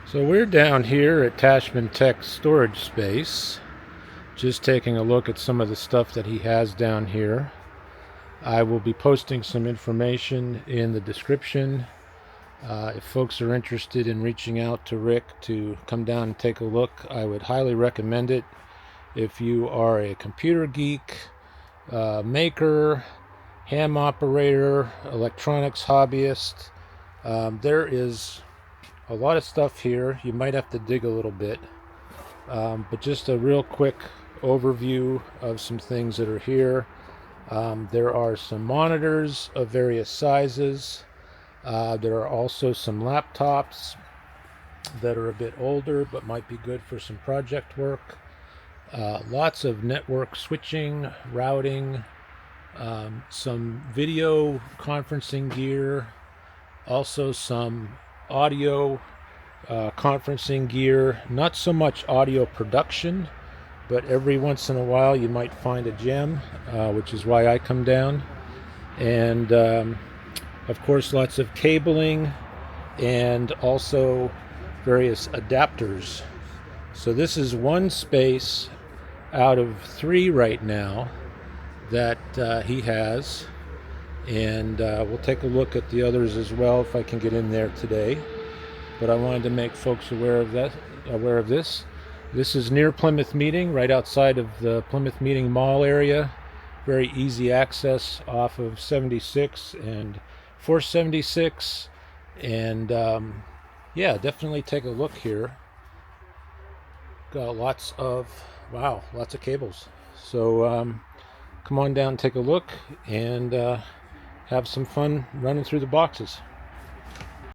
So we're down here at Tashman Tech storage space, just taking a look at some of the stuff that he has down here. I will be posting some information in the description. If folks are interested in reaching out to Rick to come down and take a look, I would highly recommend it. If you are a computer geek, maker, ham operator, electronics hobbyist, there is a lot of stuff here. You might have to dig a little bit, but just a real quick overview of some things that are here. There are some monitors of various sizes. There are also some laptops that are a bit older but might be good for some project work. Lots of network switching, routing, some video conferencing gear, also some audio conferencing gear. Not so much audio production, but every once in a while you might find a gem, which is why I come down. And of course, lots of cabling and also various adapters. So this is one space out of 3 right now that he has, and we'll take a look at the others as well if I can get in there today. But I wanted to make folks aware of this. This is near Plymouth Meeting, right outside of the Plymouth Meeting Mall area. Very easy access off of 76 and 476, and yeah, definitely take a look here. Got lots of cables. So come on down, take a look, and have some fun running through the boxes.